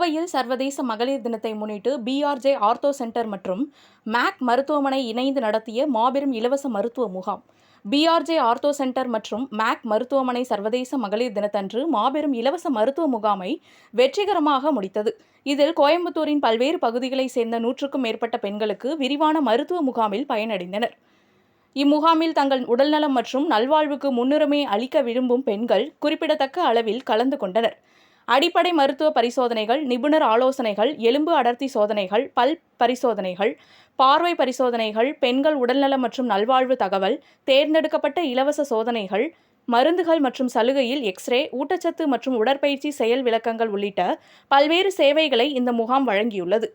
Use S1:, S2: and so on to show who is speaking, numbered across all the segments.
S1: கோவையில் சர்வதேச மகளிர் தினத்தை முன்னிட்டு பிஆர்ஜே ஆர்த்தோ சென்டர் மற்றும் மேக் மருத்துவமனை இணைந்து நடத்திய மாபெரும் இலவச மருத்துவ முகாம். பிஆர்ஜே ஆர்த்தோ சென்டர் மற்றும் மேக் மருத்துவமனை சர்வதேச மகளிர் தினத்தன்று மாபெரும் இலவச மருத்துவ முகாமை வெற்றிகரமாக முடித்தது. இதில் கோயம்புத்தூரின் பல்வேறு பகுதிகளைச் சேர்ந்த 100க்கும் மேற்பட்ட பெண்களுக்கு விரிவான மருத்துவ முகாமில் பயனடைந்தனர். இம்முகாமில் தங்கள் உடல்நலம் மற்றும் நல்வாழ்வுக்கு முன்னுரிமை அளிக்க விரும்பும் பெண்கள் குறிப்பிடத்தக்க அளவில் கலந்து கொண்டனர். அடிப்படை மருத்துவ பரிசோதனைகள், நிபுணர் ஆலோசனைகள், எலும்பு அடர்த்தி சோதனைகள், பல் பரிசோதனைகள், பார்வை பரிசோதனைகள், பெண்கள் உடல்நலம் மற்றும் நல்வாழ்வு தகவல், தேர்ந்தெடுக்கப்பட்ட இலவச சோதனைகள், மருந்துகள் மற்றும் சலுகையில் எக்ஸ்ரே, ஊட்டச்சத்து மற்றும் உடற்பயிற்சி செயல் விளக்கங்கள் உள்ளிட்ட பல்வேறு சேவைகளை இந்த முகாம் வழங்கியுள்ளது.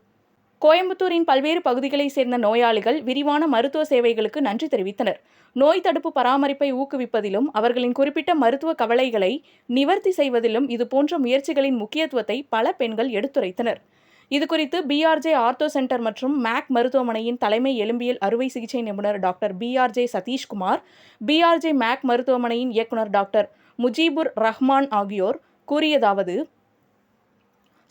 S1: கோயம்புத்தூரின் பல்வேறு பகுதிகளைச் சேர்ந்த நோயாளிகள் விரிவான மருத்துவ சேவைகளுக்கு நன்றி தெரிவித்தனர். நோய் தடுப்பு பராமரிப்பை ஊக்குவிப்பதிலும் அவர்களின் குறிப்பிட்ட மருத்துவ கவலைகளை நிவர்த்தி செய்வதிலும் இதுபோன்ற முயற்சிகளின் முக்கியத்துவத்தை பல பெண்கள் எடுத்துரைத்தனர். இதுகுறித்து பிஆர்ஜே ஆர்த்தோ சென்டர் மற்றும் மேக் மருத்துவமனையின் தலைமை எலும்பியல் அறுவை சிகிச்சை நிபுணர் doctor BRJ Satishkumar, BRJ make மருத்துவமனையின் இயக்குநர் டாக்டர் முஜீபுர் ரஹ்மான் ஆகியோர் கூறியதாவது: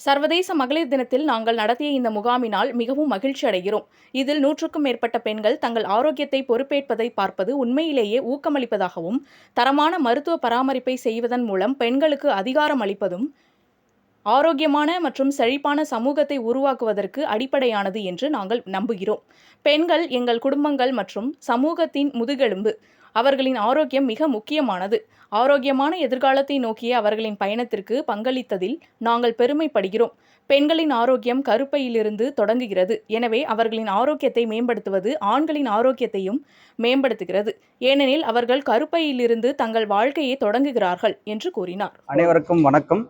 S1: சர்வதேச மகளிர் தினத்தில் நாங்கள் நடத்திய இந்த முகாமினால் மிகவும் மகிழ்ச்சி அடைகிறோம். இதில் 100க்கும் மேற்பட்ட பெண்கள் தங்கள் ஆரோக்கியத்தை பொறுப்பேற்பதை பார்ப்பது உண்மையிலேயே ஊக்கமளிப்பதாகவும், தரமான மருத்துவ பராமரிப்பை செய்வதன் மூலம் பெண்களுக்கு அதிகாரம் அளிப்பதும் ஆரோக்கியமான மற்றும் செழிப்பான சமூகத்தை உருவாக்குவதற்கு அடிப்படையானது என்று நாங்கள் நம்புகிறோம். பெண்கள் எங்கள் குடும்பங்கள் மற்றும் சமூகத்தின் முதுகெலும்பு. அவர்களின் ஆரோக்கியம் மிக முக்கியமானது. ஆரோக்கியமான எதிர்காலத்தை நோக்கிய அவர்களின் பயணத்திற்கு பங்களித்ததில் நாங்கள் பெருமைப்படுகிறோம். பெண்களின் ஆரோக்கியம் கருப்பையிலிருந்து தொடங்குகிறது. எனவே அவர்களின் ஆரோக்கியத்தை மேம்படுத்துவது ஆண்களின் ஆரோக்கியத்தையும் மேம்படுத்துகிறது. ஏனெனில் அவர்கள் கருப்பையிலிருந்து தங்கள் வாழ்க்கையை தொடங்குகிறார்கள் என்று கூறினார்.
S2: அனைவருக்கும் வணக்கம்.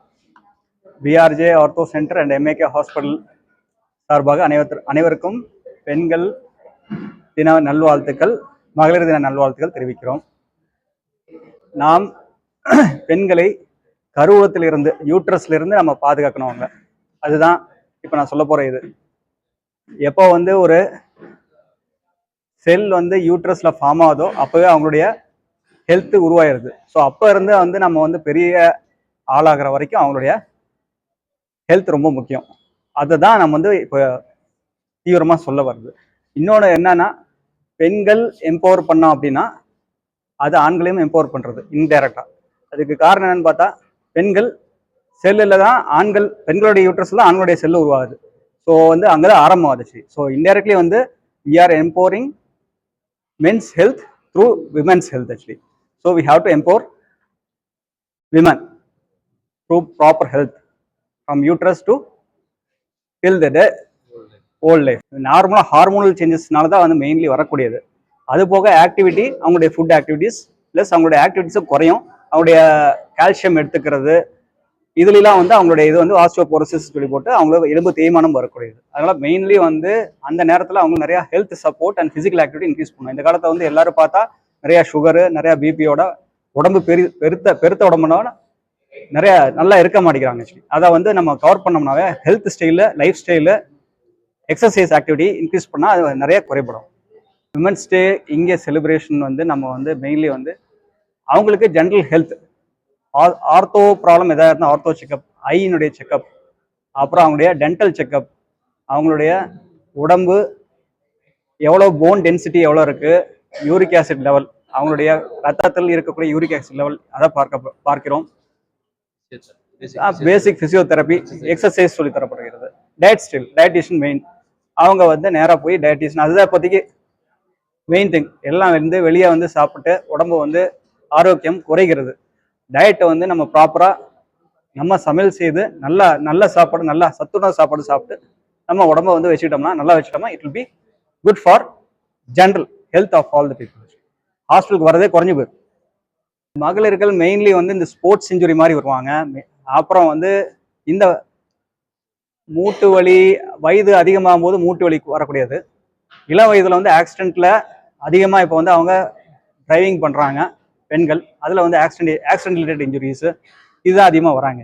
S2: PRJ ortho centre and MAK hospital சார்பாக அனைவருக்கும் பெண்கள் தின நல்வாழ்த்துக்கள், மகளிர் தின நல்வாழ்த்துக்கள் தெரிவிக்கிறோம். நாம் பெண்களை கருவத்திலிருந்து, யூட்ரஸ்லிருந்து நம்ம பாதுகாக்கணும். அவங்க அதுதான் இப்போ நான் சொல்ல போகிற இது. எப்போ ஒரு செல் யூட்ரஸில் ஃபார்ம் ஆகுதோ அப்போவே அவங்களுடைய ஹெல்த்து உருவாயிருது. ஸோ அப்போ இருந்து நம்ம பெரிய ஆளாகிற வரைக்கும் அவங்களுடைய ஹெல்த் ரொம்ப முக்கியம். அதை தான் நம்ம இப்போ தீவிரமாக சொல்ல வருது. இன்னொன்று என்னன்னா, பெண்கள் எம்பவர் பண்ணோம் அப்படின்னா அது ஆண்களையும் எம்பவர் பண்ணுறது இன்டைரக்டாக. அதுக்கு காரணம் என்னன்னு பார்த்தா, பெண்கள் செல்லில் தான் பெண்களுடைய யூட்ரஸில் தான் ஆண்களுடைய செல்லு உருவாகுது. ஸோ அங்கே தான் ஆரம்பமாகுது. So indirectly we are empowering men's health through women's health actually. So we have to empower women through proper health from uterus to till the old life. நார்மலாக ஹார்மோனல் சேஞ்சஸ்னால தான் மெயின்லி வரக்கூடியது. அது போக activity, அவங்களுடைய food activities plus அவங்களுடைய ஆக்டிவிட்டிஸும் குறையும். அவங்களுடைய calcium எடுத்துக்கிறது இதுலாம் அவங்களுடைய இது ஆஸ்டியோபோரோசிஸ் சொல்லி போட்டு அவங்களோட எலும்பு தேய்மானம் வரக்கூடியது. அதனால மெயின்லி அந்த நேரத்தில் அவங்க நிறைய health support and physical activity increase பண்ணும். இந்த காலத்தை எல்லாரும் பார்த்தா நிறைய சுகரு, நிறைய பிபியோட உடம்பு பெருத்த உடம்புனால நிறைய நல்லா இருக்க மாட்டேங்கிறாங்க. அதை நம்ம கவர் பண்ணோம்னாவே health style, life style, exercise activity increase பண்ணால் அது நிறைய குறைபடும். விமென்ஸ் டே இங்கே செலிப்ரேஷன் நம்ம மெயின்லி அவங்களுக்கு ஜென்ரல் ஹெல்த், ஆர்த்தோ ப்ராப்ளம் எதாவது இருந்தால் ஆர்த்தோ செக்கப், ஐயினுடைய செக்கப், அப்புறம் அவங்களுடைய டென்டல் செக்கப், அவங்களுடைய உடம்பு எவ்வளோ போன் டென்சிட்டி எவ்வளோ இருக்குது, யூரிக் ஆசிட் லெவல், அவங்களுடைய ரத்தத்தில் இருக்கக்கூடிய யூரிக் ஆசிட் லெவல் அதை பார்க்கிறோம். பேசிக் பிசியோதெரப்பி, எக்ஸசைஸ் சொல்லி தரப்படுகிறது. Dietitian main. அவங்க நேராக போய் டயட்டிஷியன், அதுதான் இப்போதைக்கு மெயின் திங். எல்லாம் வெளியே சாப்பிட்டு உடம்பு ஆரோக்கியம் குறைகிறது. டயட்டை நம்ம ப்ராப்பராக நம்ம சமையல் செய்து நல்ல சாப்பாடு, நல்லா சத்துணவு சாப்பாடு சாப்பிட்டு நம்ம உடம்பை வச்சுக்கிட்டோம்னா, நல்லா வச்சுட்டோம்னா it will be good for general health of all the people. ஹாஸ்பிட்டலுக்கு வரதே குறைஞ்சி போயிடும். மகளிர்கள் மெயின்லி இந்த ஸ்போர்ட்ஸ் இன்ஜுரி மாதிரி வருவாங்க. அப்புறம் இந்த மூட்டு வலி, வயது அதிகமாகும் போது மூட்டு வலி வரக்கூடியது. இளம் வயதில் ஆக்சிடென்ட்ல அதிகமாக இப்போ அவங்க டிரைவிங் பண்ணுறாங்க பெண்கள். அதில் ஆக்சிடென்ட் ரிலேட்டட் இன்ஜுரிஸ் இதுதான் அதிகமாக வராங்க.